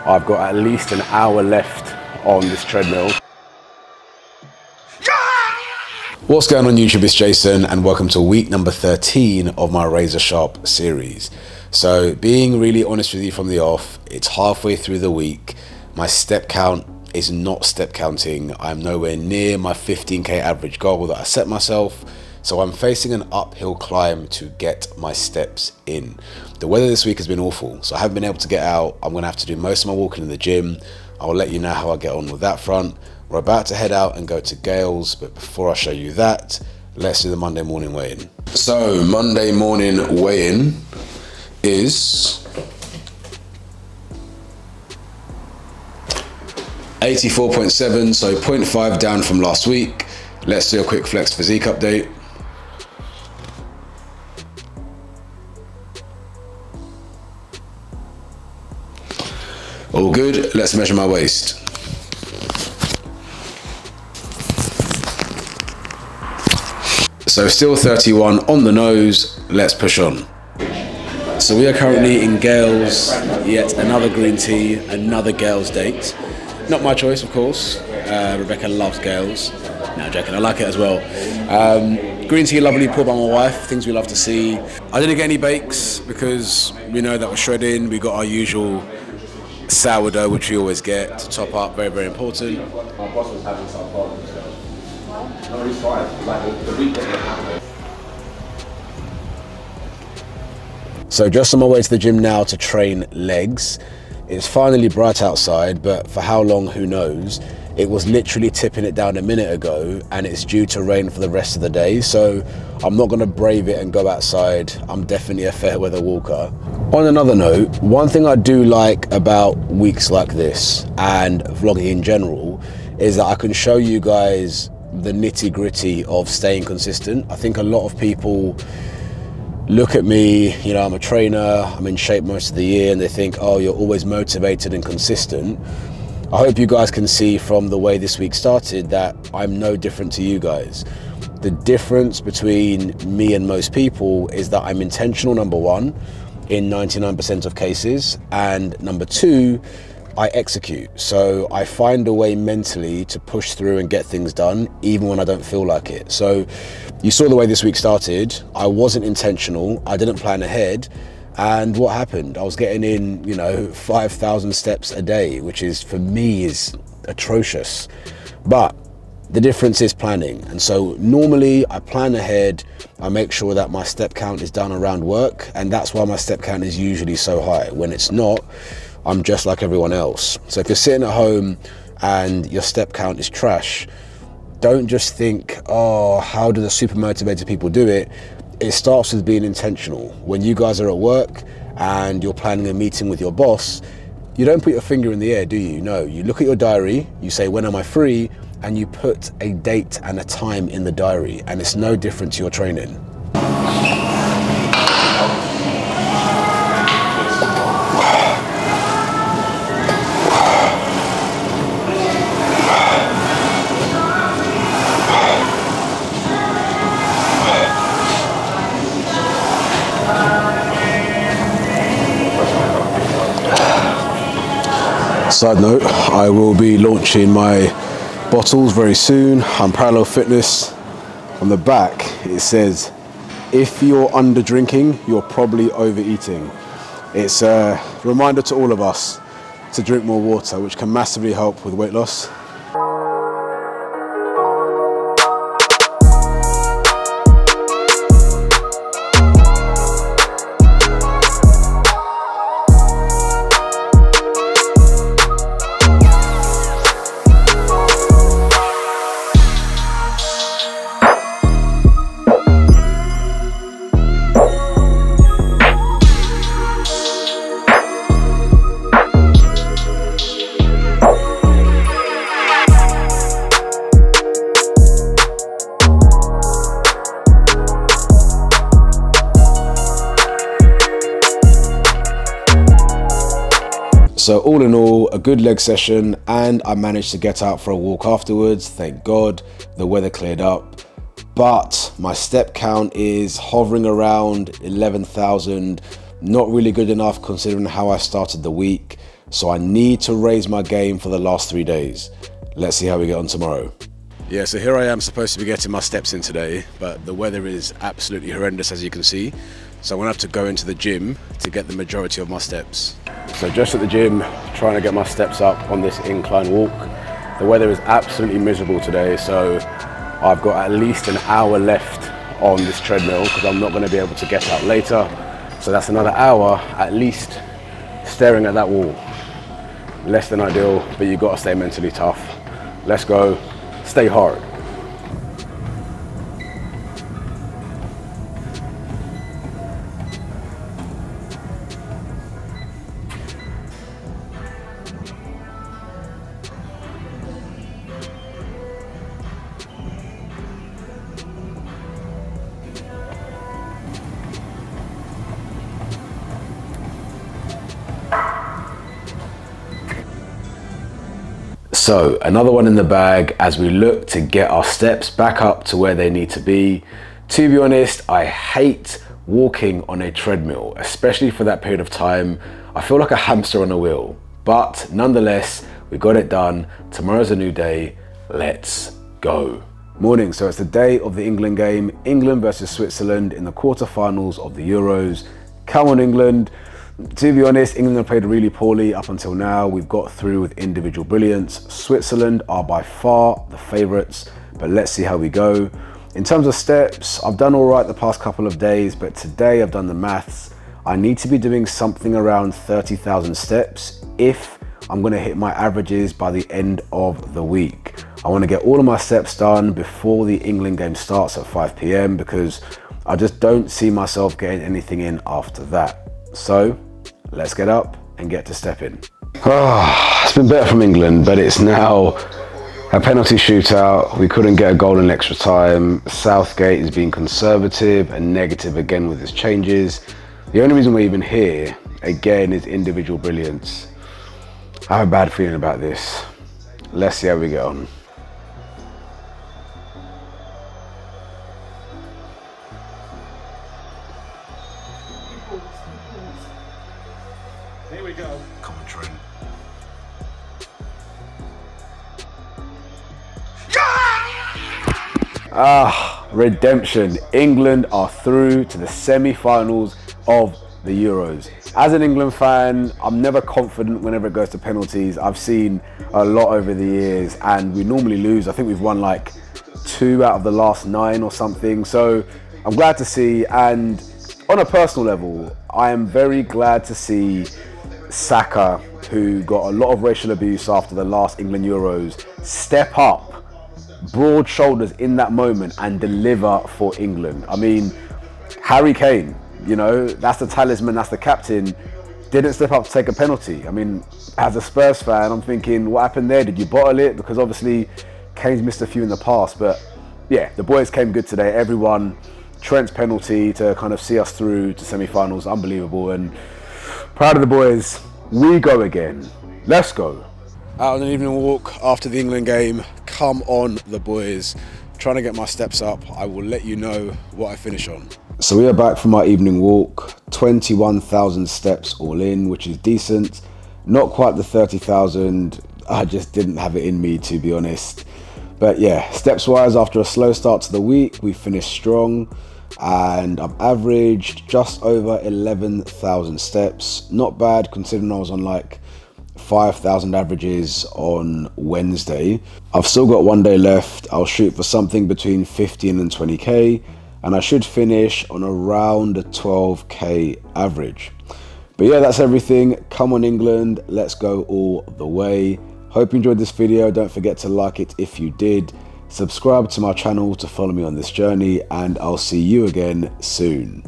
I've got at least an hour left on this treadmill. What's going on YouTube, it's Jason and welcome to week number 13 of my Razor Sharp series. So being really honest with you from the off, it's halfway through the week. My step count is not step counting. I'm nowhere near my 15k average goal that I set myself. So I'm facing an uphill climb to get my steps in. The weather this week has been awful, so I haven't been able to get out. I'm gonna have to do most of my walking in the gym. I'll let you know how I get on with that front. We're about to head out and go to Gales, but before I show you that, let's do the Monday morning weigh-in. So Monday morning weigh-in is 84.7, so 0.5 down from last week. Let's do a quick flex physique update. All good, let's measure my waist. So still 31 on the nose, let's push on. So we are currently in Gales, yet another green tea, another Gales date. Not my choice, of course. Rebecca loves Gales. No, joking, I like it as well. Green tea, lovely, poured by my wife, things we love to see. I didn't get any bakes because we know that we're shredding. We got our usual sourdough, which we always get to top up, very, very important. My boss was having some problems. No, he's fine. Like the weekend. So just on my way to the gym now to train legs. It's finally bright outside, but for how long, who knows? It was literally tipping it down a minute ago and it's due to rain for the rest of the day. So I'm not gonna brave it and go outside. I'm definitely a fair weather walker. On another note, one thing I do like about weeks like this and vlogging in general is that I can show you guys the nitty gritty of staying consistent. I think a lot of people look at me, you know, I'm a trainer, I'm in shape most of the year, and they think, oh, you're always motivated and consistent. I hope you guys can see from the way this week started that I'm no different to you guys. The difference between me and most people is that I'm intentional, number one, in 99% of cases, and number two, I execute. So I find a way mentally to push through and get things done, even when I don't feel like it. So you saw the way this week started. I wasn't intentional, I didn't plan ahead. And what happened? I was getting in, you know, 5,000 steps a day, which is, for me, is atrocious. But the difference is planning. And so normally I plan ahead, I make sure that my step count is done around work. And that's why my step count is usually so high. When it's not, I'm just like everyone else. So if you're sitting at home and your step count is trash, don't just think, oh, how do the super motivated people do it? It starts with being intentional. When you guys are at work and you're planning a meeting with your boss, you don't put your finger in the air, do you? No, you look at your diary, you say, when am I free? And you put a date and a time in the diary, and it's no different to your training. Side note, I will be launching my bottles very soon. I'm Parallel Fitness. On the back it says, if you're under drinking, you're probably overeating. It's a reminder to all of us to drink more water, which can massively help with weight loss. So all in all, a good leg session, and I managed to get out for a walk afterwards. Thank God, the weather cleared up. But my step count is hovering around 11,000. Not really good enough considering how I started the week. So I need to raise my game for the last 3 days. Let's see how we get on tomorrow. Yeah, so here I am supposed to be getting my steps in today, but the weather is absolutely horrendous, as you can see. So I'm gonna have to go into the gym to get the majority of my steps. So just at the gym, trying to get my steps up on this incline walk. The weather is absolutely miserable today, so I've got at least an hour left on this treadmill because I'm not gonna be able to get out later. So that's another hour at least staring at that wall. Less than ideal, but you've got to stay mentally tough. Let's go. Stay hard. So another one in the bag as we look to get our steps back up to where they need to be. To be honest, I hate walking on a treadmill, especially for that period of time. I feel like a hamster on a wheel, but nonetheless, we got it done. Tomorrow's a new day. Let's go. Morning, so it's the day of the England game. England versus Switzerland in the quarterfinals of the Euros. Come on, England. To be honest, England have played really poorly up until now. We've got through with individual brilliance. Switzerland are by far the favourites, but let's see how we go. In terms of steps, I've done all right the past couple of days, but today I've done the maths. I need to be doing something around 30,000 steps if I'm going to hit my averages by the end of the week. I want to get all of my steps done before the England game starts at 5 p.m. because I just don't see myself getting anything in after that. So let's get up and get to stepping. It's been better from England, but it's now a penalty shootout. We couldn't get a goal in extra time. Southgate is being conservative and negative again with his changes. The only reason we're even here, again, is individual brilliance. I have a bad feeling about this. Let's see how we get on. Here we go. Come on, Trent. Redemption. England are through to the semi-finals of the Euros. As an England fan, I'm never confident whenever it goes to penalties. I've seen a lot over the years and we normally lose. I think we've won like 2 out of the last 9 or something. So I'm glad to see, and on a personal level, I am very glad to see Saka, who got a lot of racial abuse after the last England Euros, step up, broad shoulders in that moment and deliver for England. I mean, Harry Kane, you know, that's the talisman, that's the captain, didn't step up to take a penalty. I mean, as a Spurs fan, I'm thinking, what happened there? Did you bottle it? Because obviously Kane's missed a few in the past, but yeah, the boys came good today. Everyone, Trent's penalty to kind of see us through to semi-finals, unbelievable, and proud of the boys. We go again. Let's go. Out on an evening walk after the England game. Come on, the boys. Trying to get my steps up. I will let you know what I finish on. So we are back from our evening walk. 21,000 steps all in, which is decent. Not quite the 30,000. I just didn't have it in me, to be honest. But yeah, steps wise, after a slow start to the week, we finished strong. And I've averaged just over 11,000 steps. Not bad considering I was on like 5,000 averages on Wednesday. I've still got 1 day left. I'll shoot for something between 15 and 20k, and I should finish on around a 12k average. But yeah, that's everything. Come on, England, let's go all the way. Hope you enjoyed this video. Don't forget to like it if you did. Subscribe to my channel to follow me on this journey, and I'll see you again soon.